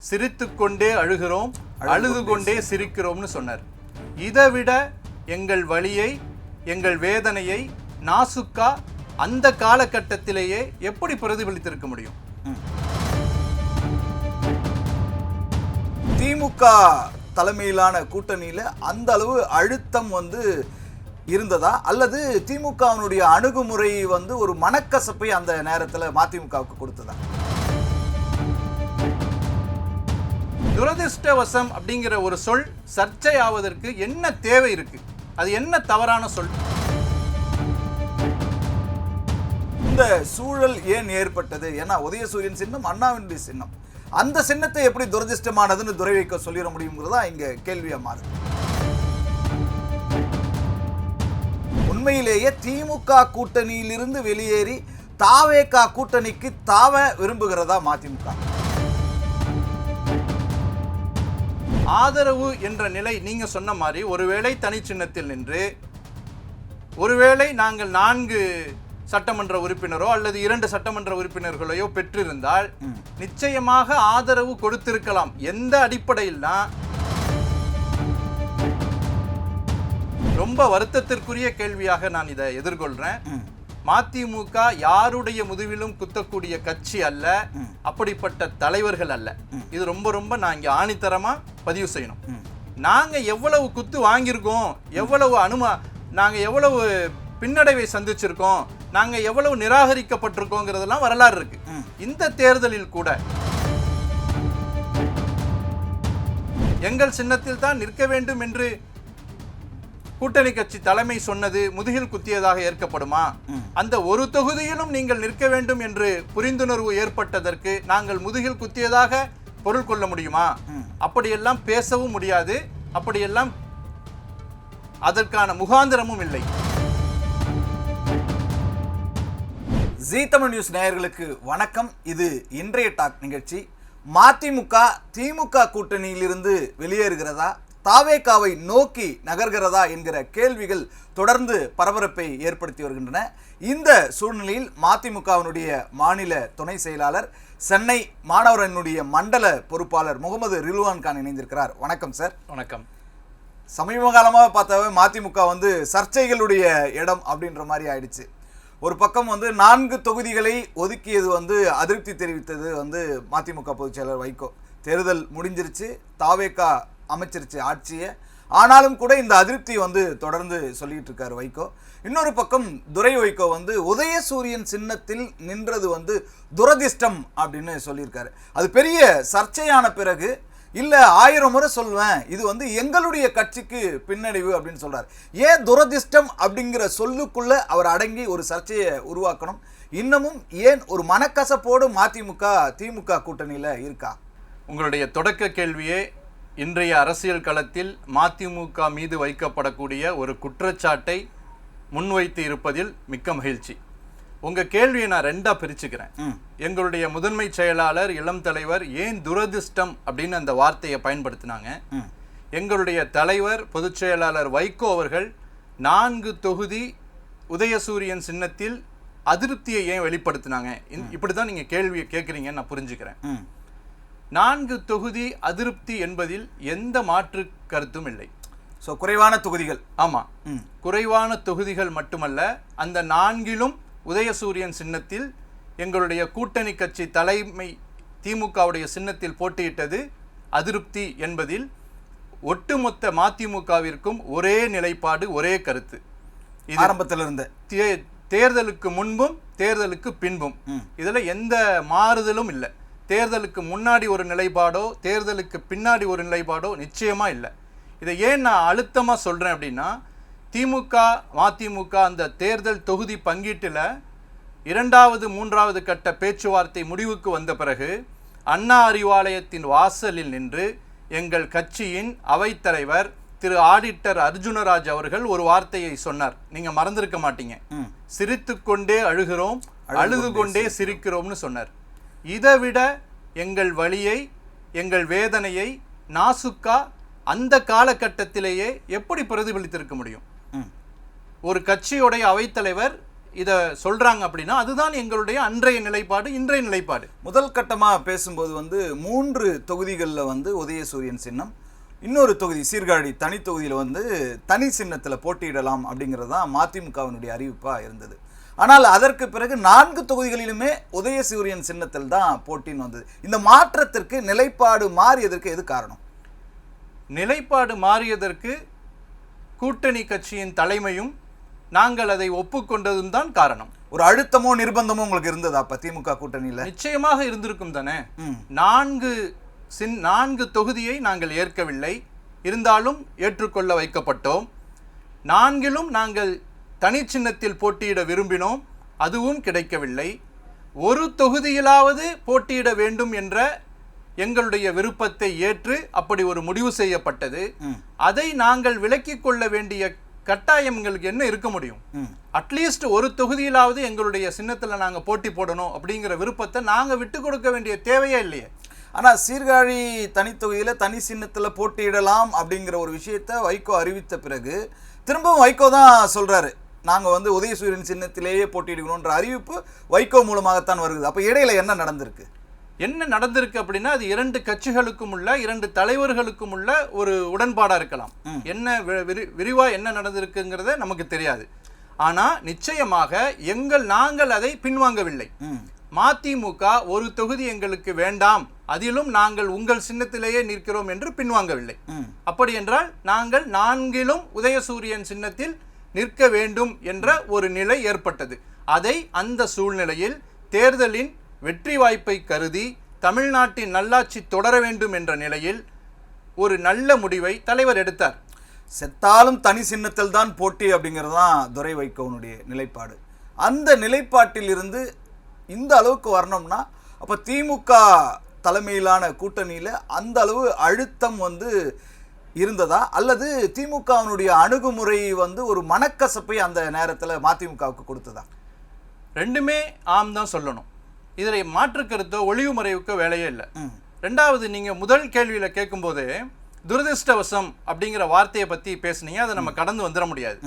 சிரித்துக்கொண்டே அழுகிறோம், அழுது கொண்டே சிரிக்கிறோம்னு சொன்னார். இதை விட எங்கள் வலியை, எங்கள் வேதனையை நாசுக்கா அந்த காலகட்டத்திலேயே எப்படி பிரதிபலித்திருக்க முடியும்? திமுக தலைமையிலான கூட்டணியில அந்த அளவு அழுத்தம் இருந்ததா, அல்லது திமுகவினுடைய அணுகுமுறை ஒரு மனக்கசப்பை அந்த நேரத்தில் மதிமுகவுக்கு கொடுத்ததா? துரதிருஷ்டவசம் அப்படிங்கிற ஒரு சொல் சர்ச்சையாவதற்கு என்ன தேவை இருக்கு? அது என்ன தவறான சொல்? இந்த சூழல் ஏன் ஏற்பட்டது? ஏன்னா உதயசூரியன் சின்னம் அண்ணாவினுடைய சின்னம். அந்த சின்னத்தை எப்படி துரதிருஷ்டமானதுன்னு துரை வைக்க சொல்லிட முடியுங்கிறதா இங்க கேள்வியா மாறுது. உண்மையிலேயே திமுக கூட்டணியிலிருந்து வெளியேறி தாவேகா கூட்டணிக்கு தாவ விரும்புகிறதா மதிமுக? ஆதரவு என்ற நிலை நீங்க சொன்ன மாதிரி ஒருவேளை தனி சின்னத்தில் நின்று, ஒருவேளை நாங்கள் 4 சட்டமன்ற உறுப்பினரோ அல்லது 2 சட்டமன்ற உறுப்பினர்களையோ பெற்றிருந்தால் நிச்சயமாக ஆதரவு கொடுத்திருக்கலாம். எந்த அடிப்படையில்னா ரொம்ப வருத்தத்திற்குரிய கேள்வியாக நான் இதை எதிர்கொள்றேன். மதிமுக யாருடைய முதுவிலும் குத்தக்கூடிய கட்சி அல்ல, அப்படிப்பட்ட தலைவர்கள் அல்ல. இது ரொம்ப ரொம்ப நான் இங்க ஆணித்தரமா பதிவு செய்யணும். நாங்க எவ்வளவு குத்து வாங்கியிருக்கோம், நாங்க எவ்வளவு பின்னடைவை சந்திச்சிருக்கோம், நாங்க எவ்வளவு நிராகரிக்கப்பட்டிருக்கோங்கிறதெல்லாம் வரலாறு இருக்கு. இந்த தேர்தலில் கூட எங்கள் சின்னத்தில் தான் நிற்க வேண்டும் என்று கூட்டணி கட்சி தலைமை சொன்னது முதுகில் குத்தியதாக ஏற்கப்படுமா? அந்த ஒரு தொகுதியிலும் நீங்கள் நிற்க வேண்டும் என்று புரிந்துணர்வு ஏற்பட்டதற்கு நாங்கள் முதுகில் குத்தியதாக பொருள் கொள்ள முடியுமா? அப்படியெல்லாம் பேசவும் முடியாது, அப்படியெல்லாம் அதற்கான முகாந்திரமும் இல்லை. ஜீ தமிழ் நியூஸ் நேயர்களுக்கு வணக்கம். இது இன்றைய டாக் நிகழ்ச்சி. மதிமுக திமுக கூட்டணியிலிருந்து வெளியேறுகிறதா, தாவேகாவை நோக்கி நகர்கிறதா என்கிற கேள்விகள் தொடர்ந்து பரபரப்பை ஏற்படுத்தி வருகின்றன. இந்த சூழ்நிலையில் மதிமுகவினுடைய மாநில துணை செயலாளர், சென்னை மாணவரனுடைய மண்டல பொறுப்பாளர் முகமது ரில்வான் கான் இணைந்திருக்கிறார். வணக்கம் சார். வணக்கம். சமீப காலமாக பார்த்தாவே மதிமுக சர்ச்சைகளுடைய இடம் அப்படின்ற மாதிரி ஆயிடுச்சு. ஒரு பக்கம் 4 தொகுதிகளை ஒதுக்கியது அதிருப்தி தெரிவித்தது மதிமுக பொதுச் செயலர் வைகோ. தேர்தல் முடிஞ்சிருச்சு, தாவேகா அமைச்சிருச்சு ஆட்சியை. ஆனாலும் கூட இந்த அதிருப்தி தொடர்ந்து சொல்லிட்டு இருக்காரு வைகோ. இன்னொரு பக்கம் துரை வைகோ உதயசூரியன் சின்னத்தில் நின்றது துரதிர்ஷ்டம் அப்படின்னு சொல்லியிருக்காரு. அது பெரிய சர்ச்சையான பிறகு இல்ல 1000 முறை சொல்வேன், இது எங்களுடைய கட்சிக்கு பின்னடைவு அப்படின்னு சொல்றாரு. ஏன் துரதிர்ஷ்டம் அப்படிங்கிற சொல்லுக்குள்ள அவர் அடங்கி ஒரு சர்ச்சையை உருவாக்கணும்? இன்னமும் ஏன் ஒரு மனக்கசப்போடு மதிமுக திமுக கூட்டணியில இருக்கா? உங்களுடைய தொடக்க கேள்வியே இன்றைய அரசியல் களத்தில் மதிமுக மீது வைக்கப்படக்கூடிய ஒரு குற்றச்சாட்டை முன்வைத்து இருப்பதில் மிக்க மகிழ்ச்சி. உங்க கேள்வியை நான் 2ஆ பிரிச்சுக்கிறேன். எங்களுடைய முதன்மை செயலாளர், இளம் தலைவர் ஏன் துரதிர்ஷ்டம் அப்படின்னு அந்த வார்த்தையை பயன்படுத்தினாங்க. எங்களுடைய தலைவர் பொதுச் செயலாளர் வைகோ அவர்கள் 4 தொகுதி உதயசூரியன் சின்னத்தில் அதிருப்தியை ஏன் வெளிப்படுத்தினாங்க? இப்படிதான் நீங்க கேள்வியை கேட்குறீங்கன்னு நான் புரிஞ்சுக்கிறேன். 4 தொகுதி அதிருப்தி என்பதில் எந்த மாற்று கருத்தும் இல்லை. குறைவான தொகுதிகள். ஆமா, குறைவான தொகுதிகள் மட்டுமல்ல, அந்த 4லும் உதயசூரியன் சின்னத்தில் எங்களுடைய கூட்டணி கட்சி தலைமை திமுகவுடைய சின்னத்தில் போட்டியிட்டது அதிருப்தி என்பதில் ஒட்டுமொத்த மதிமுகவிற்கும் ஒரே நிலைப்பாடு, ஒரே கருத்து. ஆரம்பத்திலிருந்து தேர்தலுக்கு முன்பும் தேர்தலுக்கு பின்பும் இதுல எந்த மாறுதலும் இல்லை. தேர்தலுக்கு முன்னாடி ஒரு நிலைப்பாடோ தேர்தலுக்கு பின்னாடி ஒரு நிலைப்பாடோ நிச்சயமா இல்லை. இதை ஏன் நான் அழுத்தமா சொல்றேன் அப்படின்னா, திமுக மதிமுக அந்த தேர்தல் தொகுதி பங்கீட்டில் 2வது 3வது கட்ட பேச்சுவார்த்தை முடிவுக்கு வந்த பிறகு அண்ணா அறிவாலயத்தின் வாசலில் நின்று எங்கள் கட்சியின் அவைத்தலைவர் திரு ஆடிட்டர் அர்ஜுனராஜ் அவர்கள் ஒரு வார்த்தையை சொன்னார். நீங்க மறந்திருக்க மாட்டீங்க. சிரித்துக்கொண்டே அழுகிறோம், அழுது கொண்டே சிரிக்கிறோம்னு சொன்னார். இதை விட எங்கள் வலியை, எங்கள் வேதனையை நாசுக்கா அந்த காலகட்டத்திலேயே எப்படி பிரதிபலித்திருக்க முடியும்? ஒரு கட்சியுடைய அவைத்தலைவர் இதை சொல்றாங்க அப்படின்னா அதுதான் எங்களுடைய அன்றைய நிலைப்பாடு, இன்றைய நிலைப்பாடு. முதல் கட்டமா பேசும்போது வந்து 3 தொகுதிகளில் வந்து உதயசூரியன் சின்னம், இன்னொரு தொகுதி சீர்காழி தனி தொகுதியில் வந்து தனி சின்னத்தில் போட்டியிடலாம் அப்படிங்கிறது தான் மதிமுகவினுடைய அறிவிப்பாக இருந்தது. ஆனால் அதற்கு பிறகு 4 தொகுதிகளிலுமே உதயசூரியன் சின்னத்தில் தான் போட்டின்னு வந்தது. இந்த மாற்றத்திற்கு நிலைப்பாடு மாறியதற்கு எது காரணம்? நிலைப்பாடு மாறியதற்கு கூட்டணி கட்சியின் தலைமையும் நாங்கள் அதை ஒப்புக்கொண்டதும் தான் காரணம். ஒரு அழுத்தமோ நிர்பந்தமோ உங்களுக்கு இருந்ததா அப்ப திமுக கூட்டணியில்? நிச்சயமாக இருந்திருக்கும் தானே. 4 தொகுதியை நாங்கள் ஏற்கவில்லை, இருந்தாலும் ஏற்றுக்கொள்ள வைக்கப்பட்டோம். 4லும் நாங்கள் தனி சின்னத்தில் போட்டியிட விரும்பினோம், அதுவும் கிடைக்கவில்லை. ஒரு தொகுதியிலாவது போட்டியிட வேண்டும் என்ற எங்களுடைய விருப்பத்தை ஏற்று அப்படி ஒரு முடிவு செய்யப்பட்டது. அதை நாங்கள் விலக்கிக் கொள்ள வேண்டிய கட்டாயம் எங்களுக்கு என்ன இருக்க முடியும்? அட்லீஸ்ட் ஒரு தொகுதியிலாவது எங்களுடைய சின்னத்தில் நாங்கள் போட்டி போடணும் அப்படிங்கிற விருப்பத்தை நாங்கள் விட்டு கொடுக்க வேண்டிய தேவையே இல்லையே. ஆனால் சீர்காழி தனி தொகுதியில் தனி சின்னத்தில் போட்டியிடலாம் அப்படிங்கிற ஒரு விஷயத்தை வைகோ அறிவித்த பிறகு திரும்பவும் வைகோ தான் சொல்றாரு, நாங்கள் வந்து உதயசூரியன் சின்னத்திலேயே போட்டியிடுகிறோன்ற அறிவிப்பு வைகோ மூலமாகத்தான் வருது. அப்போ இடையில என்ன நடந்திருக்கு? என்ன நடந்திருக்கு அப்படின்னா, அது 2 கட்சிகளுக்கும் உள்ள 2 தலைவர்களுக்கும் உள்ள ஒரு உடன்பாடா இருக்கலாம். என்ன விரிவா என்ன நடந்திருக்குங்கிறத நமக்கு தெரியாது. ஆனா நிச்சயமாக நாங்கள் அதை பின்வாங்கவில்லை. மதிமுக ஒரு தொகுதி எங்களுக்கு வேண்டாம், அதிலும் நாங்கள் உங்கள் சின்னத்திலேயே நிற்கிறோம் என்று பின்வாங்கவில்லை. அப்படி என்றால் நாங்கள் 4லும் உதயசூரியன் சின்னத்தில் நிற்க வேண்டும் என்ற ஒரு நிலை ஏற்பட்டது. அதை அந்த சூழ்நிலையில் தேர்தலின் வெற்றி வாய்ப்பை கருதி தமிழ்நாட்டின் நல்லாட்சி தொடர வேண்டும் என்ற நிலையில் ஒரு நல்ல முடிவை தலைவர் எடுத்தார். செத்தாலும் தனி சின்னத்தில் தான் போட்டி அப்படிங்கிறது தான் துரை வைகோனுடைய நிலைப்பாடு. அந்த நிலைப்பாட்டில் இருந்து இந்த அளவுக்கு வரணும்னா அப்போ திமுக தலைமையிலான கூட்டணியில் அந்த அளவு அழுத்தம் வந்து இருந்ததா, அல்லது திமுகவினுடைய அணுகுமுறை வந்து ஒரு மனக்கசப்பை அந்த நேரத்தில் மதிமுகவுக்கு கொடுத்ததா? ரெண்டுமே ஆம் தான் சொல்லணும். இதில் மாற்று கருத்தோ ஒளிவு மறைவுக்கோ வேலையே இல்லை. ரெண்டாவது, நீங்கள் முதல் கேள்வியில் கேட்கும்போது துரதிருஷ்டவசம் அப்படிங்கிற வார்த்தையை பற்றி பேசுனீங்க, அதை நம்ம கடந்து வந்துட முடியாது.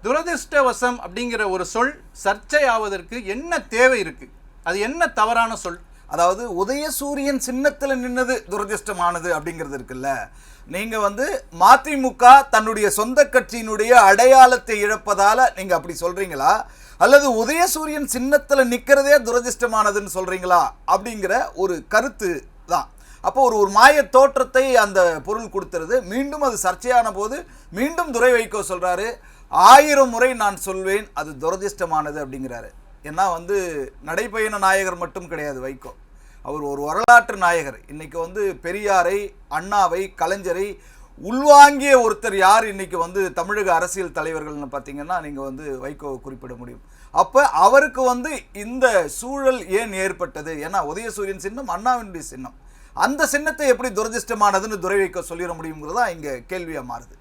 துரதிருஷ்டவசம் அப்படிங்கிற ஒரு சொல் சர்ச்சை ஆவதற்கு என்ன தேவை இருக்கு? அது என்ன தவறான சொல்? அதாவது உதயசூரியன் சின்னத்தில் நின்னது துரதிருஷ்டமானது அப்படிங்கிறது இருக்குல்ல. நீங்க வந்து மதிமுக தன்னுடைய சொந்த கட்சியினுடைய அடையாளத்தை இழப்பதால நீங்க அப்படி சொல்றீங்களா, அல்லது உதயசூரியன் சின்னத்தில் நிற்கிறதே துரதிருஷ்டமானதுன்னு சொல்றீங்களா அப்படிங்கிற ஒரு கருத்து தான். அப்போ ஒரு மாய தோற்றத்தை அந்த பொருள் கொடுத்துருது. மீண்டும் அது சர்ச்சையான போது மீண்டும் துரை வைகோ சொல்றாரு, 1000 முறை நான் சொல்வேன் அது துரதிருஷ்டமானது அப்படிங்கிறாரு. ஏன்னா வந்து நடைபயண நாயகர் மட்டும் கிடையாது வைகோ, அவர் ஒரு வரலாற்று நாயகர். இன்னைக்கு வந்து பெரியாரை, அண்ணாவை, கலைஞரை உள்வாங்கிய ஒருத்தர் யார் இன்னைக்கு வந்து தமிழக அரசியல் தலைவர்கள்னு பார்த்தீங்கன்னா நீங்கள் வந்து வைகோவை குறிப்பிட முடியும். அப்போ அவருக்கு வந்து இந்த சூழல் ஏன் ஏற்பட்டது? ஏன்னா உதயசூரியன் சின்னம் அண்ணாவினுடைய சின்னம், அந்த சின்னத்தை எப்படி துரதிருஷ்டமானதுன்னு துரை வைகோ சொல்லிட முடியுங்கிறதா இங்கே கேள்வியாக மாறுது.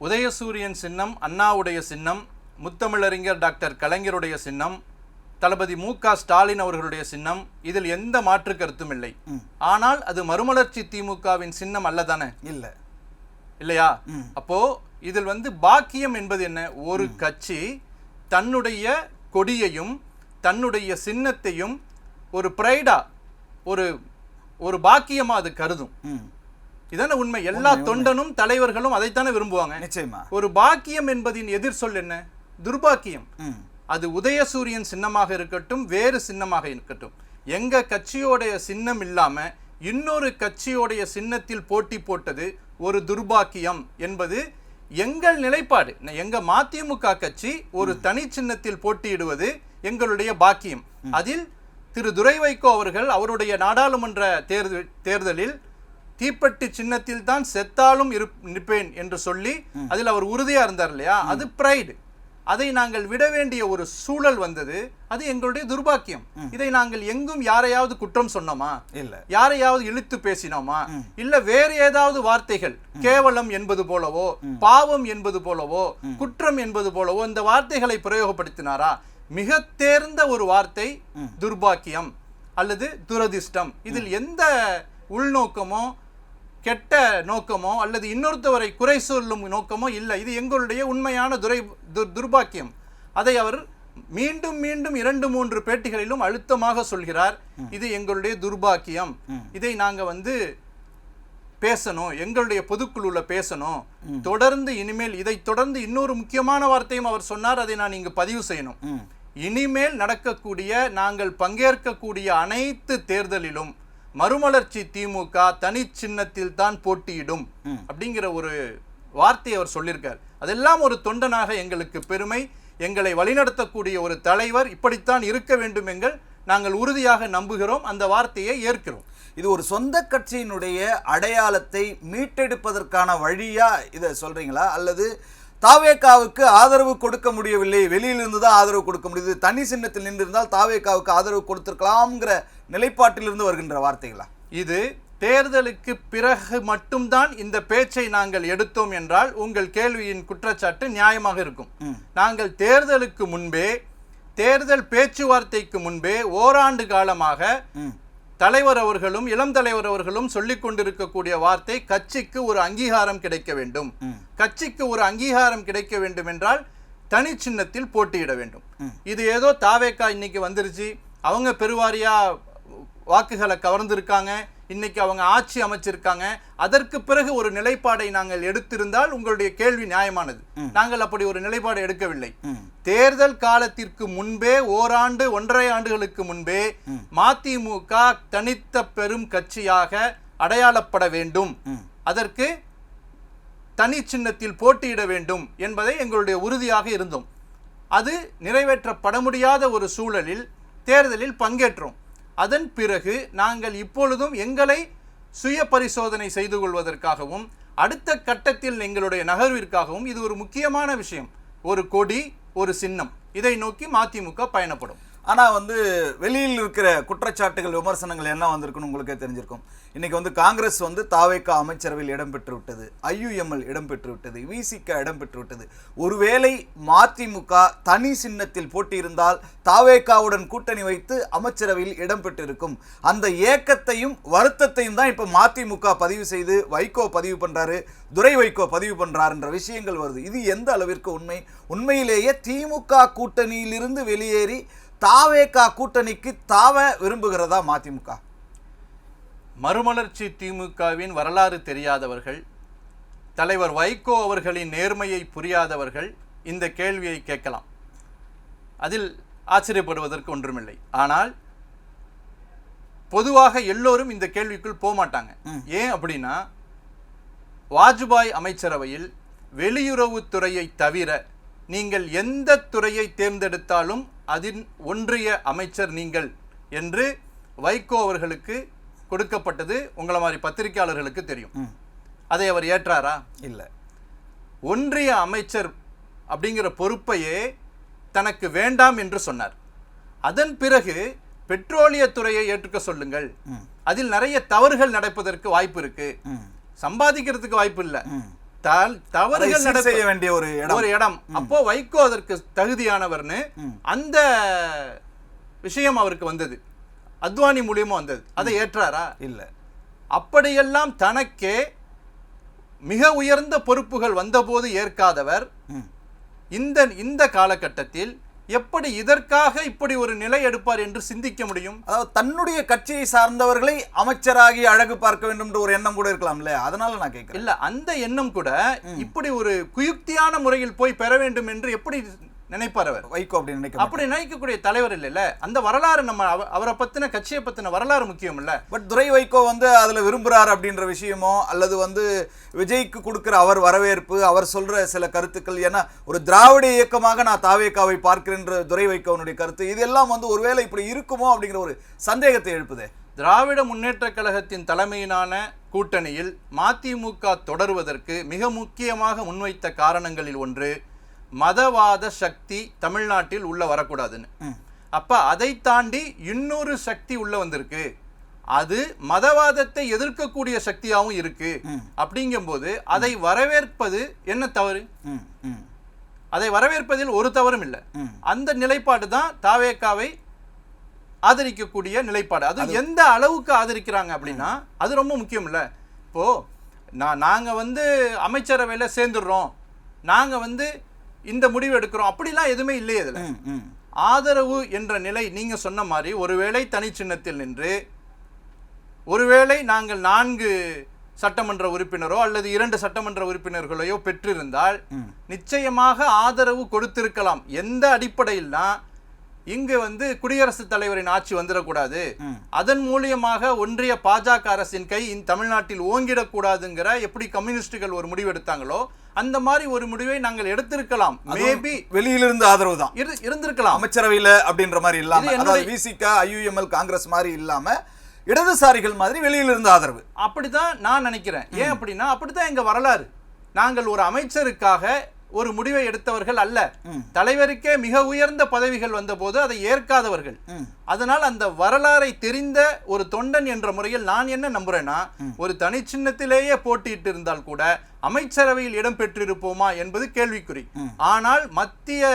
உதயசூரியன் சின்னம் அண்ணாவுடைய சின்னம், முத்தமிழறிஞர் டாக்டர் கலைஞருடைய சின்னம், தளபதி மு.க. ஸ்டாலின் அவர்களுடைய சின்னம், இதில் எந்த மாற்று கருத்தும் இல்லை. ஆனால் அது மறுமலர்ச்சி திமுகவின் சின்னம் அல்லதானே? இல்லையா? அப்போ இதில் வந்து பாக்கியம் என்பது என்ன? ஒரு கட்சி தன்னுடைய கொடியையும் தன்னுடைய சின்னத்தையும் ஒரு பிரைடா, ஒரு பாக்கியமா அது கருதும். இதான உண்மை. எல்லா தொண்டனும் தலைவர்களும் அதைத்தானே விரும்புவாங்க. நிச்சயமா. ஒரு பாக்கியம் என்பதின் எதிர் சொல் என்ன? துர்பாக்கியம். அது உதயசூரியன் சின்னமாக இருக்கட்டும், வேறு சின்னமாக இருக்கட்டும், எங்க கட்சியோடைய சின்னம் இல்லாம இன்னொரு கட்சியோடைய சின்னத்தில் போட்டி போட்டது ஒரு துர்பாக்கியம் என்பது எங்கள் நிலைப்பாடு. எங்க மதிமுக கட்சி ஒரு தனி சின்னத்தில் போட்டியிடுவது எங்களுடைய பாக்கியம். அதில் திரு துரை வைகோ அவர்கள் அவருடைய நாடாளுமன்ற தேர்தலில் தீப்பெட்டி சின்னத்தில் தான் செத்தாலும் நிற்பேன் என்று சொல்லி அதில் அவர் உறுதியா இருந்தார் இல்லையா? அது பிரைடு. அதை நாங்கள் விட வேண்டிய ஒரு சூழல் வந்தது. அது எங்களுடைய துர்பாக்கியம். இதை நாங்கள் எங்கும் யாரையாவது குற்றம் சொன்னோமா? இல்ல. யாரையாவது இழுத்து பேசினோமா? இல்ல வேறு ஏதாவது வார்த்தைகள் கேவலம் என்பது போலவோ, பாவம் என்பது போலவோ, குற்றம் என்பது போலவோ இந்த வார்த்தைகளை பிரயோகப்படுத்தினாரா? மிக தேர்ந்த ஒரு வார்த்தை துர்பாக்கியம் அல்லது துரதிர்ஷ்டம். இதில் எந்த உள்நோக்கமோ கெட்ட நோக்கமோ அல்லது இன்னொருத்தவரை குறை சொல்லும் நோக்கமோ இல்லை. இது எங்களுடைய உண்மையான துர்பாக்கியம். அதை அவர் மீண்டும் மீண்டும் 2-3 பேட்டிகளிலும் அழுத்தமாக சொல்கிறார், இது எங்களுடைய துர்பாக்கியம், இதை நாங்க பேசணும், எங்களுடைய பொதுக்குழுல பேசணும், தொடர்ந்து இனிமேல் இதை தொடர்ந்து இன்னொரு முக்கியமான வார்த்தையும் அவர் சொன்னார், அதை நான் இங்கு பதிவு செய்யணும். இனிமேல் நடக்கக்கூடிய நாங்கள் பங்கேற்கக்கூடிய அனைத்து தேர்தலிலும் மறுமலர்ச்சி திமுக தனி சின்னத்தில் தான் போட்டியிடும் அப்படிங்கிற ஒரு வார்த்தையை அவர் சொல்லியிருக்கார். அதெல்லாம் ஒரு தொண்டனாக எங்களுக்கு பெருமை. எங்களை வழிநடத்தக்கூடிய ஒரு தலைவர் இப்படித்தான் இருக்க வேண்டும் எங்கள் நாங்கள் உறுதியாக நம்புகிறோம், அந்த வார்த்தையை ஏற்கிறோம். இது ஒரு சொந்த கட்சியினுடைய அடையாளத்தை மீட்டெடுப்பதற்கான வழியா இதை சொல்றீங்களா, அல்லது தாவேகாவுக்கு ஆதரவு கொடுக்க முடியவில்லை, வெளியிலிருந்து தான் ஆதரவு கொடுக்க முடியுது, தனி சின்னத்தில் நின்றிருந்தால் தாவேகாவுக்கு ஆதரவு கொடுத்திருக்கலாம்ங்கிற நிலைப்பாட்டிலிருந்து வருகின்ற வார்த்தைகளா? இது தேர்தலுக்கு பிறகு மட்டும்தான் இந்த பேச்சை நாங்கள் எடுத்தோம் என்றால் உங்கள் கேள்வியின் குற்றச்சாட்டு நியாயமாக இருக்கும். நாங்கள் தேர்தலுக்கு முன்பே, தேர்தல் பேச்சுவார்த்தைக்கு முன்பே ஓராண்டு காலமாக தலைவர் அவர்களும் இளம் தலைவர் அவர்களும் சொல்லிக் கொண்டிருக்கக்கூடிய வார்த்தை, கட்சிக்கு ஒரு அங்கீகாரம் கிடைக்க வேண்டும். கட்சிக்கு ஒரு அங்கீகாரம் கிடைக்க வேண்டும் என்றால் தனி சின்னத்தில் போட்டியிட வேண்டும். இது ஏதோ தாவேகா இன்னைக்கு வந்துருச்சு, அவங்க பெருவாரியா வாக்குகளை கவர்ந்திருக்காங்க, இன்னைக்கு அவங்க ஆட்சி அமைச்சிருக்காங்க, அதற்கு பிறகு ஒரு நிலைப்பாடை நாங்கள் எடுத்திருந்தால் உங்களுடைய கேள்வி நியாயமானது. நாங்கள் அப்படி ஒரு நிலைப்பாடு எடுக்கவில்லை. தேர்தல் காலத்திற்கு முன்பே, ஓராண்டு 1.5 ஆண்டுகளுக்கு முன்பே மதிமுக தனித்த பெரும் கட்சியாக அடையாளப்பட வேண்டும், அதற்கு தனி சின்னத்தில் போட்டியிட வேண்டும் என்பதை எங்களுடைய உறுதியாக இருந்தோம். அது நிறைவேற்றப்பட முடியாத ஒரு சூழலில் தேர்தலில் பங்கேற்றோம். அதன் பிறகு நாங்கள் இப்பொழுதும் எங்களை சுய பரிசோதனை செய்து கொள்வதற்காகவும் அடுத்த கட்டத்தில் எங்களுடைய நகர்விற்காகவும் இது ஒரு முக்கியமான விஷயம். ஒரு கொடி, ஒரு சின்னம், இதை நோக்கி மதிமுக பயணப்படும். ஆனால் வெளியில் இருக்கிற குற்றச்சாட்டுகள், விமர்சனங்கள் என்ன வந்திருக்குன்னு உங்களுக்கே தெரிஞ்சிருக்கும். இன்னைக்கு காங்கிரஸ் தாவேகா அமைச்சரவையில் இடம்பெற்று விட்டது, IUML இடம்பெற்று விட்டது, VCK இடம்பெற்று விட்டது. ஒருவேளை மதிமுக தனி சின்னத்தில் போட்டியிருந்தால் தாவேகாவுடன் கூட்டணி வைத்து அமைச்சரவையில் இடம்பெற்றிருக்கும். அந்த ஏக்கத்தையும் வருத்தத்தையும் தான் இப்போ மதிமுக பதிவு செய்து வைகோ பதிவு பண்றாரு, துரை வைகோ பதிவு பண்றாருன்ற விஷயங்கள் வருது. இது எந்த அளவிற்கு உண்மை? உண்மையிலேயே திமுக கூட்டணியிலிருந்து வெளியேறி தாவேகா கூட்டணிக்கு தாவ விரும்புகிறதா மதிமுக? மறுமலர்ச்சி திமுகவின் வரலாறு தெரியாதவர்கள், தலைவர் வைகோ அவர்களின் நேர்மையை புரியாதவர்கள் இந்த கேள்வியை கேட்கலாம். அதில் ஆச்சரியப்படுவதற்கு ஒன்றுமில்லை. ஆனால் பொதுவாக எல்லோரும் இந்த கேள்விக்குள் போக மாட்டாங்க. ஏன் அப்படின்னா, வாஜ்பாய் அமைச்சரவையில் வெளியுறவுத்துறையை தவிர நீங்கள் எந்த துறையை தேர்ந்தெடுத்தாலும் அதின் ஒன்றிய அமைச்சர் நீங்கள் என்று வைகோ அவர்களுக்கு கொடுக்கப்பட்டது உங்களை மாதிரி பத்திரிகையாளர்களுக்கு தெரியும். அதை அவர் ஏற்றாரா? இல்லை. ஒன்றிய அமைச்சர் அப்படிங்கிற பொறுப்பையே தனக்கு வேண்டாம் என்று சொன்னார். அதன் பிறகு பெட்ரோலியத்துறையை ஏற்றுக்க சொல்லுங்கள், அதில் நிறைய தவறுகள் நடப்பதற்கு வாய்ப்பு இருக்கு, சம்பாதிக்கிறதுக்கு வாய்ப்பு இல்லை, தவறுகள் நடத்த வேண்டிய ஒரு இடம், அப்போ வைகோ அதற்கு தகுதியானவர்னு அந்த விஷயம் அவருக்கு வந்தது, அத்வானி மூலியமா வந்தது. அதை ஏற்றாரா? இல்லை. அப்படியெல்லாம் தனக்கே மிக உயர்ந்த பொறுப்புகள் வந்தபோது ஏற்காதவர் இந்த காலகட்டத்தில் எப்படி இதற்காக இப்படி ஒரு நிலை எடுப்பார் என்று சிந்திக்க முடியும்? அதாவது தன்னுடைய கட்சியை சார்ந்தவர்களை அமைச்சராகி அழகு பார்க்க வேண்டும் என்ற ஒரு எண்ணம் கூட இருக்கலாம்ல, அதனால நான் கேட்கிறேன். இல்ல, அந்த எண்ணம் கூட இப்படி ஒரு குயுக்தியான முறையில் போய் பெற வேண்டும் என்று எப்படி நினைப்பார் அவர்? வைகோ அப்படி நினைக்கக்கூடிய தலைவர் இல்ல. அந்த வரலாறு, நம்ம அவரை பத்தின, கட்சியை பத்தின வரலாறு முக்கியம் இல்ல. பட் துரை வைகோ அதுல விரும்புறார் அப்படின்ற விஷயமோ, அல்லது விஜய்க்கு கொடுக்கிற அவர் வரவேற்பு, அவர் சொல்ற சில கருத்துக்கள், ஏன்னா ஒரு திராவிட இயக்கமாக நான் தாவேகாவை பார்க்கிறேன் துரை வைகோனுடைய கருத்து, இதெல்லாம் ஒருவேளை இப்படி இருக்குமோ அப்படிங்கிற ஒரு சந்தேகத்தை எழுப்புதே. திராவிட முன்னேற்ற கழகத்தின் தலைமையிலான கூட்டணியில் மதிமுக தொடர்வதற்கு மிக முக்கியமாக முன்வைத்த காரணங்களில் ஒன்று, மதவாத சக்தி தமிழ்நாட்டில் உள்ள வரக்கூடாதுன்னு. அப்ப அதை தாண்டி இன்னொரு சக்தி உள்ள வந்திருக்கு, அது மதவாதத்தை எதிர்க்கக்கூடிய சக்தியாகவும் இருக்கு. அப்படிங்கும்போது அதை வரவேற்பது என்ன தவறு? அதை வரவேற்பதில் ஒரு தவறும் இல்லை. அந்த நிலைப்பாடு தான் தாவேகாவை ஆதரிக்கக்கூடிய நிலைப்பாடு. அது எந்த அளவுக்கு ஆதரிக்கிறாங்க அப்படின்னா அது ரொம்ப முக்கியம் இல்ல. இப்போ நாங்க அமைச்சரவையில சேர்ந்துடுறோம், நாங்க இந்த முடிவு எடுக்கிறோம், அப்படிலாம் எதுவுமே இல்லையே. இதுல ஆதரவு என்ற நிலை நீங்க சொன்ன மாதிரி ஒருவேளை தனி சின்னத்தில் நின்று ஒருவேளை நாங்கள் 4 சட்டமன்ற உறுப்பினரோ அல்லது 2 சட்டமன்ற உறுப்பினர்களையோ பெற்றிருந்தால் நிச்சயமாக ஆதரவு கொடுத்திருக்கலாம். எந்த அடிப்படையில்னா இங்கு குடியரசுத் தலைவரின் ஆட்சி வந்துடக்கூடாது, அதன் மூலியமாக ஒன்றிய பாஜக அரசின் கை தமிழ்நாட்டில் ஓங்கிடக்கூடாதுங்கிற எப்படி கம்யூனிஸ்டுகள் ஒரு முடிவு எடுத்தாங்களோ அந்த மாதிரி ஒரு முடிவை நாங்கள் எடுத்திருக்கலாம். மேபி வெளியிலிருந்து ஆதரவு தான் இருந்திருக்கலாம், அமைச்சரவையில அப்படின்ற மாதிரி இல்லாம, அதாவது விசிக ஐயுஎம்எல் காங்கிரஸ் மாதிரி இல்லாம இடதுசாரிகள் மாதிரி வெளியிலிருந்து ஆதரவு. அப்படிதான் நான் நினைக்கிறேன். ஏன் அப்படின்னா அப்படித்தான் எங்க வரலாறு. நாங்கள் ஒரு அமைச்சருக்காக ஒரு முடிவை எடுத்தவர்கள் அல்ல, தலைவருக்கே மிக உயர்ந்த பதவிகள் வந்த போது அதை ஏற்காதவர்கள். அதனால் அந்த வரலாறை தெரிந்த ஒரு தொண்டன் என்ற முறையில் நான் என்ன நம்புறேன்னா, ஒரு தனி சின்னத்திலேயே போட்டியிட்டு இருந்தால் கூட அமைச்சரவையில் இடம் பெற்றிருப்போமா என்பது கேள்விக்குறி. ஆனால் மத்திய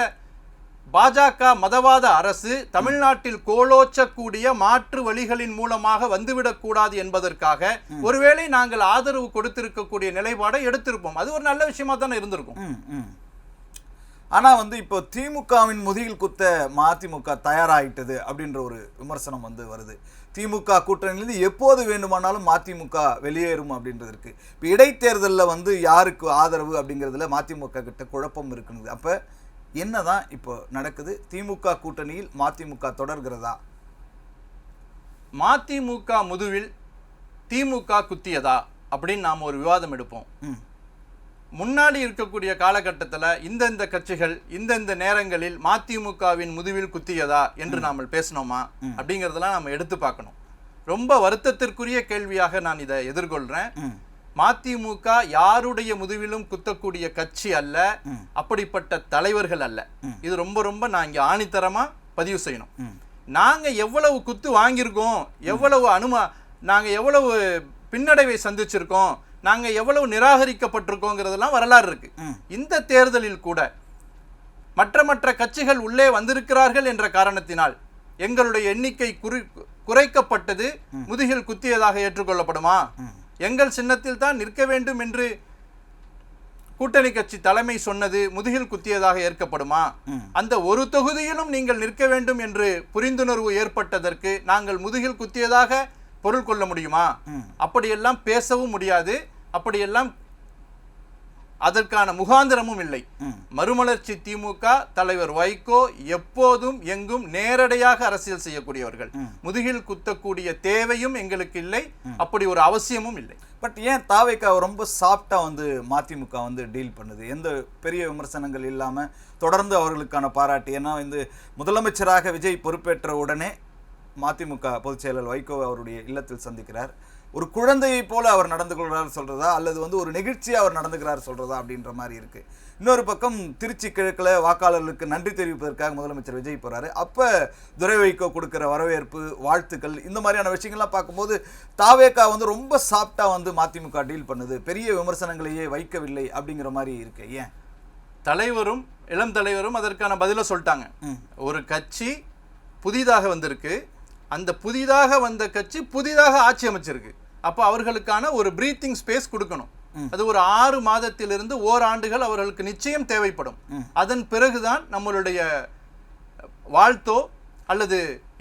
பாஜக மதவாத அரசு தமிழ்நாட்டில் கோலோச்சக்கூடிய மாற்று வழிகளின் மூலமாக வந்துவிடக் கூடாது என்பதற்காக ஒருவேளை நாங்கள் ஆதரவு கொடுத்திருக்கக்கூடிய நிலைப்பாடை எடுத்திருப்போம். அது ஒரு நல்ல விஷயமா தானே இருந்திருக்கும். ஆனா இப்போ திமுகவின் முதுகில் குத்த மதிமுக தயாராகிட்டது அப்படின்ற ஒரு விமர்சனம் வருது. திமுக கூட்டணியிலிருந்து எப்போது வேண்டுமானாலும் மதிமுக வெளியேறும் அப்படின்றதுக்கு இப்போ இடைத்தேர்தலில் யாருக்கு ஆதரவு அப்படிங்கிறதுல மதிமுக கிட்ட குழப்பம் இருக்குன்னு. அப்போ என்னதான் இப்போ நடக்குது? திமுக கூட்டணியில் மதிமுக தொடர்கிறதா? மதிமுக முதுவில் திமுக குத்தியதா அப்படின்னு நாம் ஒரு விவாதம் எடுப்போம். முன்னாடி இருக்கக்கூடிய காலகட்டத்தில் இந்தந்த கட்சிகள் இந்தந்த நேரங்களில் மதிமுகவின் முதுவில் குத்தியதா என்று நாம் பேசணுமா அப்படிங்கிறதெல்லாம் நம்ம எடுத்து பார்க்கணும். ரொம்ப வருத்தத்திற்குரிய கேள்வியாக நான் இதை எதிர்கொள்றேன். மதிமுக யாருடைய முதுவிலும் குத்தக்கூடிய கட்சி அல்ல, அப்படிப்பட்ட தலைவர்கள் அல்ல. இது ரொம்ப ரொம்ப நான் இங்க ஆணித்தரமா பதிவு செய்யணும். நாங்க எவ்வளவு குத்து வாங்கியிருக்கோம், நாங்க எவ்வளவு பின்னடைவை சந்திச்சிருக்கோம், நாங்க எவ்வளவு நிராகரிக்கப்பட்டிருக்கோங்கிறதெல்லாம் வரலாறு இருக்கு. இந்த தேர்தலில் கூட மற்ற கட்சிகள் உள்ளே வந்திருக்கிறார்கள் என்ற காரணத்தினால் எங்களுடைய எண்ணிக்கை குறைக்கப்பட்டது முதுகில் குத்தியதாக ஏற்றுக்கொள்ளப்படுமா? எங்கள் சின்னத்தில் தான் நிற்க வேண்டும் என்று கூட்டணி கட்சி தலைமை சொன்னது முதுகில் குத்தியதாக ஏற்கப்படுமா? அந்த ஒரு தொகுதியிலும் நீங்கள் நிற்க வேண்டும் என்று புரிந்துணர்வு ஏற்பட்டதற்கு நாங்கள் முதுகில் குத்தியதாக பொருள் கொள்ள முடியுமா? அப்படியெல்லாம் பேசவும் முடியாது, அப்படியெல்லாம் அதற்கான முகாந்திரமும் இல்லை. மறுமலர்ச்சி திமுக தலைவர் வைகோ எப்போதும் எங்கும் நேரடியாக அரசியல் செய்யக்கூடியவர்கள். முதுகில் குத்தக்கூடிய தேவையும் எங்களுக்கு இல்லை, அப்படி ஒரு அவசியமும் இல்லை. பட் ஏன் தாவேகா ரொம்ப சாஃப்டா மதிமுக டீல் பண்ணுது? எந்த பெரிய விமர்சனங்கள் இல்லாம தொடர்ந்து அவர்களுக்கான பாராட்டு. ஏன்னா முதலமைச்சராக விஜய் பொறுப்பேற்ற உடனே மதிமுக பொதுச் செயலர் வைகோ அவருடைய இல்லத்தில் சந்திக்கிறார். ஒரு குழந்தையை போல அவர் நடந்து கொள்கிறார் சொல்றதா, அல்லது ஒரு நெகிழ்ச்சியா அவர் நடந்துக்கிறார் சொல்றதா அப்படின்ற மாதிரி இருக்கு. இன்னொரு பக்கம் திருச்சி கிழக்குல வாக்காளர்களுக்கு நன்றி தெரிவிப்பதற்காக முதலமைச்சர் விஜய் போறாரு. அப்ப துரை வைகோ கொடுக்கிற வரவேற்பு, வாழ்த்துக்கள், இந்த மாதிரியான விஷயங்கள்லாம் பார்க்கும்போது தாவேகா ரொம்ப சாஃப்டா மதிமுக டீல் பண்ணுது, பெரிய விமர்சனங்களையே வைக்கவில்லை அப்படிங்கிற மாதிரி இருக்கு. ஏன்? தலைவரும் இளம் தலைவரும் அதற்கான பதில சொல்லிட்டாங்க. ஒரு கட்சி புதிதாக வந்திருக்கு, அந்த புதிதாக வந்த கட்சி புதிதாக ஆட்சி அமைச்சிருக்கு. அப்போ அவர்களுக்கான ஒரு பிரீத்திங் ஸ்பேஸ் கொடுக்கணும். அது ஒரு 6 மாதத்திலிருந்து ஓராண்டுகள் அவர்களுக்கு நிச்சயம் தேவைப்படும். அதன் பிறகுதான் நம்மளுடைய வாழ்த்தோ அல்லது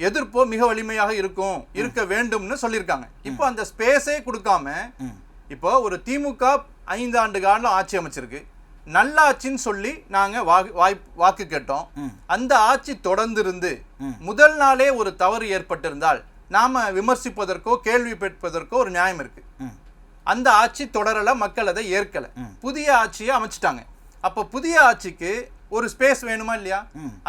எதிர்ப்போ மிக வலிமையாக இருக்க வேண்டும்னு சொல்லியிருக்காங்க. இப்போ அந்த ஸ்பேஸே கொடுக்காம, இப்போ ஒரு திமுக 5 ஆண்டு காலம் ஆட்சி அமைச்சிருக்கு, நல்ல ஆட்சின்னு சொல்லி நாங்க வாக்கு கேட்டோம். அந்த ஆட்சி தொடர்ந்து இருந்து முதல் நாளே ஒரு தவறு ஏற்பட்டிருந்தால் நாம விமர்சிப்பதற்கோ கேள்வி கேட்பதற்கோ ஒரு நியாயம் இருக்கு. அந்த ஆட்சி தொடரல, மக்கள் அதை ஏற்கல, புதிய ஆட்சியை அமைச்சிட்டாங்க. அப்ப புதிய ஆட்சிக்கு ஒரு ஸ்பேஸ் வேணுமா இல்லையா?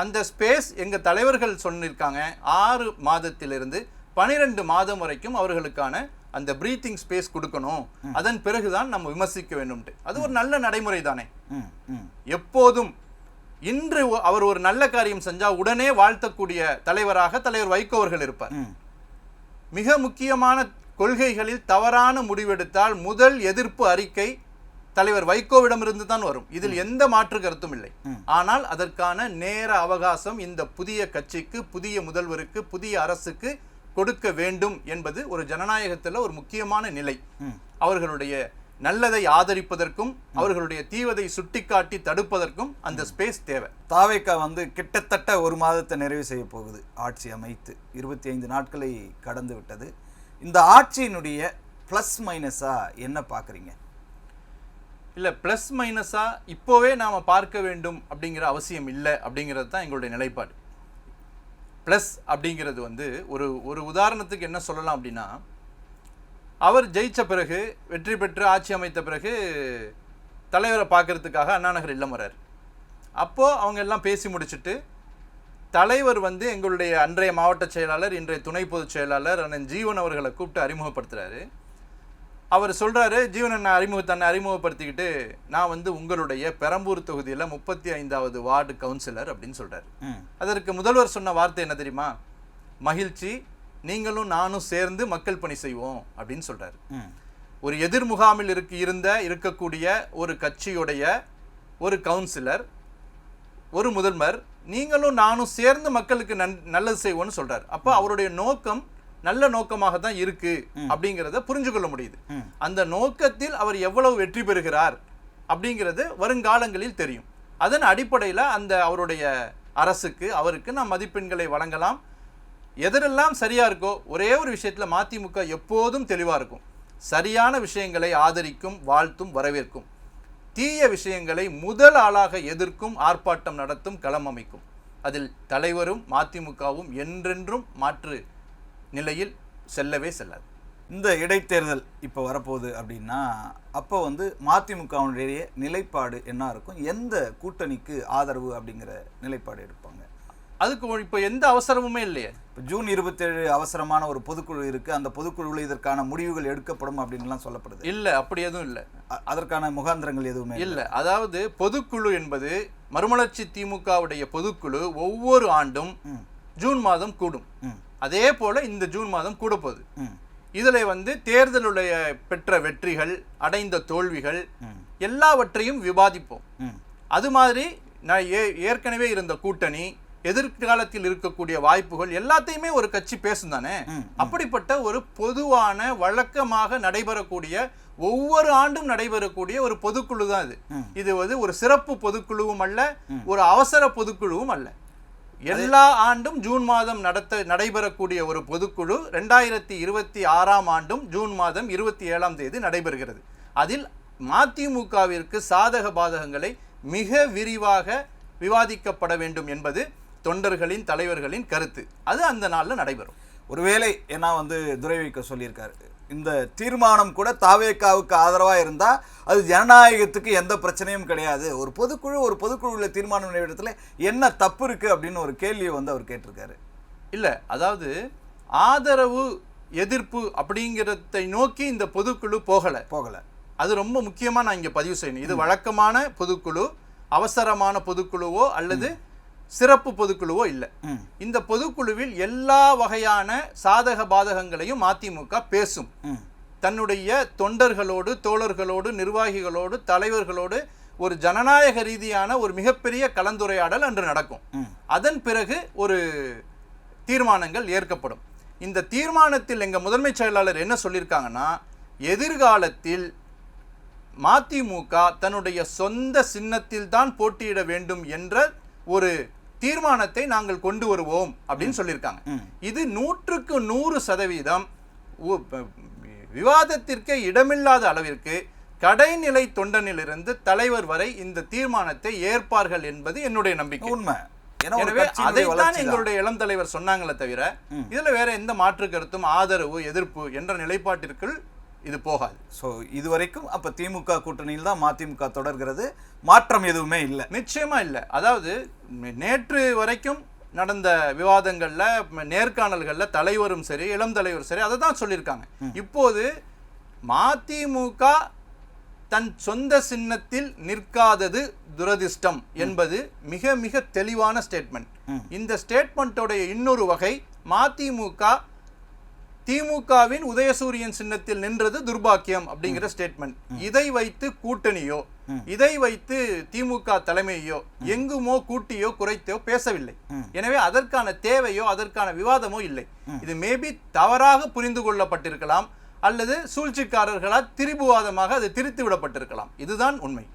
அந்த ஸ்பேஸ் எங்க தலைவர்கள் சொல்லியிருக்காங்க, 6 மாதத்திலிருந்து 12 மாதம் வரைக்கும் அவர்களுக்கான அந்த பிரீத்திங் ஸ்பேஸ் கொடுக்கணும். அதன் பிறகுதான் நம்ம விமர்சிக்க வேண்டும். அது ஒரு நல்ல நடைமுறை தானே. எப்போதும் இன்று அவர் ஒரு நல்ல காரியம் செஞ்சா உடனே வாழ்த்தக்கூடிய தலைவராக தலைவர் வைகோ அவர்கள் இருப்பார். மிக முக்கியமான கொள்கைகளில் தவறான முடிவெடுத்தால் முதல் எதிர்ப்பு அறிக்கை தலைவர் வைகோவிடமிருந்து தான் வரும். இதில் எந்த மாற்று கருத்தும் இல்லை. ஆனால் அதற்கான நேர அவகாசம் இந்த புதிய கட்சிக்கு, புதிய முதல்வருக்கு, புதிய அரசுக்கு கொடுக்க வேண்டும் என்பது ஒரு ஜனநாயகத்தில் ஒரு முக்கியமான நிலை. அவர்களுடைய நல்லதை ஆதரிப்பதற்கும் அவர்களுடைய தீவதை சுட்டிக்காட்டி தடுப்பதற்கும் அந்த ஸ்பேஸ் தேவை. தாவேக்கா வந்து கிட்டத்தட்ட ஒரு மாதத்தை நிறைவு செய்ய போகுது ஆட்சி அமைத்து. 25 நாட்களை கடந்து விட்டது. இந்த ஆட்சியினுடைய ப்ளஸ் மைனஸா என்ன பார்க்குறீங்க? இல்லை, ப்ளஸ் மைனஸா இப்போவே நாம் பார்க்க வேண்டும் அப்படிங்கிற அவசியம் இல்லை அப்படிங்கிறது தான் எங்களுடைய நிலைப்பாடு. ப்ளஸ் அப்படிங்கிறது வந்து ஒரு உதாரணத்துக்கு என்ன சொல்லலாம் அப்படின்னா, அவர் ஜெயித்த பிறகு, வெற்றி பெற்று ஆட்சி அமைத்த பிறகு தலைவரை பார்க்கறதுக்காக அண்ணா நகர் இல்லம் வர்றார். அப்போது அவங்க எல்லாம் பேசி முடிச்சுட்டு தலைவர் வந்து எங்களுடைய அன்றைய மாவட்ட செயலாளர், இன்றைய துணை பொதுச் செயலாளர் அண்ணன் ஜீவன் அவர்களை கூப்பிட்டு அறிமுகப்படுத்துகிறாரு. அவர் சொல்கிறாரு, ஜீவன் தன்னை அறிமுகப்படுத்திக்கிட்டு, நான் வந்து உங்களுடைய பெரம்பூர் தொகுதியில் 35வது வார்டு கவுன்சிலர் அப்படின்னு சொல்கிறார். அதற்கு முதல்வர் சொன்ன வார்த்தை என்ன தெரியுமா? மகிழ்ச்சி, நீங்களும் நானும் சேர்ந்து மக்கள் பணி செய்வோம் அப்படின்னு சொல்கிறாரு. ஒரு எதிர் முகாமில் இருக்கக்கூடிய ஒரு கட்சியுடைய ஒரு கவுன்சிலர், ஒரு முதல்வர், நீங்களும் நானும் சேர்ந்து மக்களுக்கு நல்லது செய்வோம்னு சொல்கிறார். அப்போ அவருடைய நோக்கம் நல்ல நோக்கமாக தான் இருக்கு அப்படிங்கிறத புரிஞ்சு கொள்ள முடியுது. அந்த நோக்கத்தில் அவர் எவ்வளவு வெற்றி பெறுகிறார் அப்படிங்கிறது வருங்காலங்களில் தெரியும். அதன் அடிப்படையில் அந்த அவருடைய அரசுக்கு அவருக்கு நாம் மதிப்பெண்களை வழங்கலாம். எதெல்லாம் சரியா இருக்கோ, ஒரே ஒரு விஷயத்தில் மதிமுக எப்போதும் தெளிவாக இருக்கும். சரியான விஷயங்களை ஆதரிக்கும், வாழ்த்தும், வரவேற்கும். தீய விஷயங்களை முதல் ஆளாக எதிர்க்கும், ஆர்ப்பாட்டம் நடத்தும், களம் அமைக்கும். அதில் தலைவரும் மதிமுகவும் என்றென்றும் மாற்று நிலையில் செல்லவே செல்லாது. இந்த இடைத்தேர்தல் இப்போ வரப்போகுது அப்படின்னா, அப்போ வந்து மதிமுகவுடைய நிலைப்பாடு என்ன இருக்கும்? எந்த கூட்டணிக்கு ஆதரவு அப்படிங்கிற நிலைப்பாடு எடுப்பாங்க? அதுக்கு இப்போ எந்த அவசரமுமே இல்லையே. இப்போ ஜூன் 27 அவசரமான ஒரு பொதுக்குழு இருக்குது. அந்த பொதுக்குழுவில் இதற்கான முடிவுகள் எடுக்கப்படும் அப்படின்லாம் சொல்லப்படுது. இல்லை, அப்படி எதுவும் இல்லை. அதற்கான முகாந்திரங்கள் எதுவுமே இல்லை. அதாவது பொதுக்குழு என்பது, மறுமலர்ச்சி திமுகவுடைய பொதுக்குழு ஒவ்வொரு ஆண்டும் ஜூன் மாதம் கூடும். அதே போல இந்த ஜூன் மாதம் கூட போகுது. இதில் வந்து தேர்தலுடைய பெற்ற வெற்றிகள், அடைந்த தோல்விகள் எல்லாவற்றையும் விவாதிப்போம். அது மாதிரி நான் ஏற்கனவே இருந்த கூட்டணி, எதிர்காலத்தில் இருக்கக்கூடிய வாய்ப்புகள் எல்லாத்தையுமே ஒரு கட்சி பேசும் தானே. அப்படிப்பட்ட ஒரு பொதுவான வழக்கமாக நடைபெறக்கூடிய, ஒவ்வொரு ஆண்டும் நடைபெறக்கூடிய ஒரு பொதுக்குழு தான் இது. இது வந்து ஒரு சிறப்பு பொதுக்குழுவும் அல்ல, ஒரு அவசர பொதுக்குழுவும் அல்ல. எல்லா ஆண்டும் ஜூன் மாதம் நடைபெறக்கூடிய ஒரு பொதுக்குழு 2026ஆம் ஆண்டும் ஜூன் மாதம் 27ஆம் தேதி நடைபெறுகிறது. அதில் மதிமுகவிற்கு சாதக பாதகங்களை மிக விரிவாக விவாதிக்கப்பட வேண்டும் என்பது தொண்டர்களின், தலைவர்களின் கருத்து. அது அந்த நாளில் நடைபெறும். ஒருவேளை ஏன்னா வந்து துரைவைக்க சொல்லியிருக்காரு, இந்த தீர்மானம் கூட தாவேக்காவுக்கு ஆதரவாக இருந்தால் அது ஜனநாயகத்துக்கு எந்த பிரச்சனையும் கிடையாது. ஒரு பொதுக்குழுவில் தீர்மானம் நிறைவேற்றத்தில் என்ன தப்பு இருக்குது அப்படின்னு ஒரு கேள்வியை வந்து அவர் கேட்டிருக்காரு. இல்லை, அதாவது ஆதரவு எதிர்ப்பு அப்படிங்கிறதை நோக்கி இந்த பொதுக்குழு போகலை. அது ரொம்ப முக்கியமாக நான் இங்கே பதிவு செய்யணும். இது வழக்கமான பொதுக்குழு, அவசரமான பொதுக்குழுவோ அல்லது சிறப்பு பொதுக்குழுவோ இல்லை. இந்த பொதுக்குழுவில் எல்லா வகையான சாதக பாதகங்களையும் மதிமுக பேசும். தன்னுடைய தொண்டர்களோடு, தோழர்களோடு, நிர்வாகிகளோடு, தலைவர்களோடு ஒரு ஜனநாயக ரீதியான ஒரு மிகப்பெரிய கலந்துரையாடல் அன்று நடக்கும். அதன் பிறகு ஒரு தீர்மானங்கள் ஏற்கப்படும். இந்த தீர்மானத்தில் எங்க முதன்மை செயலாளர் என்ன சொல்லியிருக்காங்கன்னா, எதிர்காலத்தில் மதிமுக தன்னுடைய சொந்த சின்னத்தில் தான் போட்டியிட வேண்டும் என்ற ஒரு தீர்மானத்தை நாங்கள் கொண்டு வருவோம் அப்படின்னு சொல்லியிருக்காங்க. இது 100% விவாதத்திற்கு இடமில்லாத அளவிற்கு கடைநிலை தொண்டனிலிருந்து தலைவர் வரை இந்த தீர்மானத்தை ஏற்பார்கள் என்பது என்னுடைய நம்பிக்கை. உண்மை. எனவே அதைத்தான் எங்களுடைய இளம் தலைவர் சொன்னாங்களே தவிர இதுல வேற எந்த மாற்று கருத்தும், ஆதரவு, எதிர்ப்பு என்ற நிலைப்பாட்டிற்குள் இது போகாது. ஸோ இதுவரைக்கும் அப்போ திமுக கூட்டணியில் தான் மதிமுக தொடர்கிறது, மாற்றம் எதுவுமே இல்லை. நிச்சயமா இல்லை. அதாவது நேற்று வரைக்கும் நடந்த விவாதங்களில், நேர்காணல்களில் தலைவரும் சரி, இளம் தலைவரும் சரி அதை தான் சொல்லியிருக்காங்க. இப்போது மதிமுக தன் சொந்த சின்னத்தில் நிற்காதது துரதிர்ஷ்டம் என்பது மிக மிக தெளிவான ஸ்டேட்மெண்ட். இந்த ஸ்டேட்மெண்ட்டோடைய இன்னொரு வகை, மதிமுக திமுகவின் உதயசூரியன் சின்னத்தில் நின்றது துர்பாக்கியம் அப்படிங்கிற ஸ்டேட்மெண்ட். இதை வைத்து கூட்டணியோ, இதை வைத்து திமுக தலைமையோ எங்குமோ கூட்டியோ குறைத்தோ பேசவில்லை. எனவே அதற்கான தேவையோ அதற்கான விவாதமோ இல்லை. இது மேபி தவறாக புரிந்து கொள்ளப்பட்டிருக்கலாம், அல்லது சூழ்ச்சிக்காரர்களால் திரிபுவாதமாக அது திரித்து விடப்பட்டிருக்கலாம். இதுதான் உண்மை.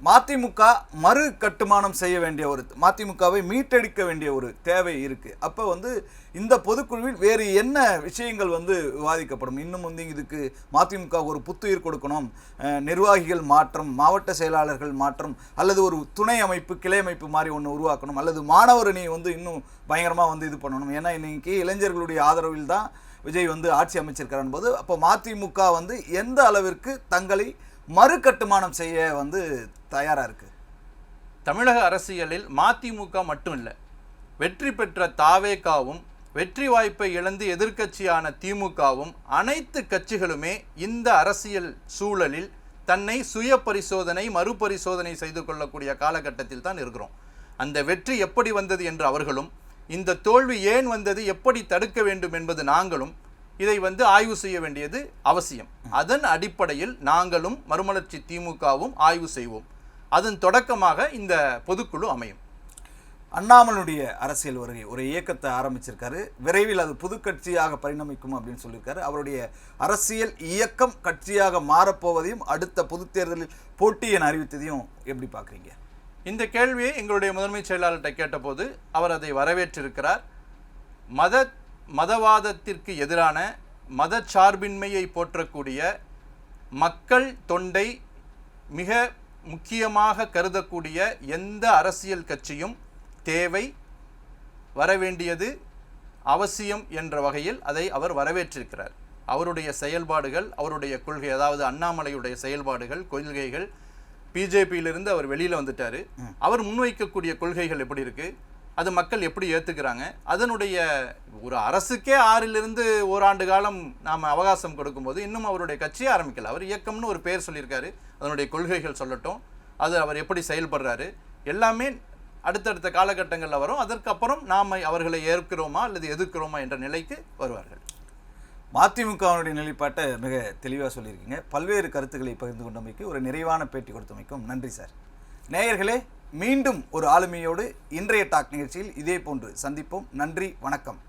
மதிமுக மறு கட்டுமானம் செய்ய வேண்டிய மதிமுகவை மீட்டெடுக்க வேண்டிய ஒரு தேவை இருக்கு. அப்போ இந்த பொதுக்குழுவில் வேறு என்ன விஷயங்கள் விவாதிக்கப்படும்? இன்னும் இதுக்கு மதிமுக ஒரு புத்துயிர் கொடுக்கணும், நிர்வாகிகள் மாற்றம், மாவட்ட செயலாளர்கள் மாற்றம், அல்லது ஒரு துணை அமைப்பு கிளை அமைப்பு மாதிரி ஒன்று உருவாக்கணும், அல்லது மாணவர் அணி இன்னும் பயங்கரமாக இது பண்ணணும். ஏன்னா இன்னைக்கு இளைஞர்களுடைய ஆதரவில் தான் விஜய் ஆட்சி அமைச்சிருக்கிறான் போது, அப்போ மதிமுக எந்த அளவிற்கு தங்களை மறு கட்டுமானம் செய்ய தயாரா இருக்கு? தமிழக அரசியலில் மதிமுக மட்டும் இல்லை, வெற்றி பெற்ற தாவேகாவும் வெற்றி வாய்ப்பை இழந்து எதிர்க்கட்சியான திமுகவும் அனைத்து கட்சிகளுமே இந்த அரசியல் சூழலில் தன்னை சுய பரிசோதனை மறுபரிசோதனை செய்து கொள்ளக்கூடிய காலகட்டத்தில் தான் இருக்கிறோம். அந்த வெற்றி எப்படி வந்தது என்று அவர்களும், இந்த தோல்வி ஏன் வந்தது, எப்படி தடுக்க வேண்டும் என்பது நாங்களும் இதை ஆய்வு செய்ய வேண்டியது அவசியம். அதன் அடிப்படையில் நாங்களும் மறுமலர்ச்சி திமுகவும் ஆய்வு செய்வோம். அதன் தொடக்கமாக இந்த பொதுக்குழு அமையும். அண்ணாமலையுடைய அரசியல் வருகை ஒரு இயக்கத்தை ஆரம்பிச்சிருக்காரு, விரைவில் அது புது கட்சியாக பரிணமிக்கும் அப்படின்னு சொல்லியிருக்காரு. அவருடைய அரசியல் இயக்கம் கட்சியாக மாறப்போவதையும் அடுத்த பொது தேர்தலில் போட்டி என அறிவித்ததையும் எப்படி பார்க்குறீங்க? இந்த கேள்வியை எங்களுடைய முதன்மை செயலாளர்கிட்ட கேட்டபோது அவர் அதை வரவேற்றிருக்கிறார். மதவாதத்திற்கு எதிரான மதச்சார்பின்மையை போற்றக்கூடிய மக்கள் தொண்டை மிக முக்கியமாக கருதக்கூடிய எந்த அரசியல் கட்சியும் தேவை, வரவேண்டியது அவசியம் என்ற வகையில் அதை அவர் வரவேற்றிருக்கிறார். அவருடைய செயல்பாடுகள், அவருடைய கொள்கை, அதாவது அண்ணாமலையுடைய செயல்பாடுகள் கொள்கைகள், பிஜேபியிலிருந்து அவர் வெளியில் வந்துட்டார். அவர் முன்வைக்கக்கூடிய கொள்கைகள் எப்படி இருக்குது, அது மக்கள் எப்படி ஏற்றுக்கிறாங்க, அதனுடைய ஒரு அரசுக்கே 6லிருந்து ஓராண்டு காலம் நாம் அவகாசம் கொடுக்கும்போது இன்னும் அவருடைய கட்சியை ஆரம்பிக்கல. அவர் இயக்கம்னு ஒரு பேர் சொல்லியிருக்காரு, அதனுடைய கொள்கைகள் சொல்லட்டும், அது அவர் எப்படி செயல்படுறாரு எல்லாமே அடுத்தடுத்த காலகட்டங்களில் வரும். அதற்கப்புறம் நாம் அவர்களை ஏற்கிறோமா அல்லது எதிர்க்கிறோமா என்ற நிலைக்கு வருவார்கள். மதிமுகவினுடைய நிலைப்பாட்டை மிக தெளிவாக சொல்லியிருக்கீங்க. பல்வேறு கருத்துக்களை பகிர்ந்து கொண்டமைக்கு, ஒரு நிறைவான பேட்டி கொடுத்தமைக்கும் நன்றி சார். நேயர்களே, மீண்டும் ஒரு ஆளுமையோடு இன்றைய டாக் நிகழ்ச்சியில் இதே போன்று சந்திப்போம். நன்றி, வணக்கம்.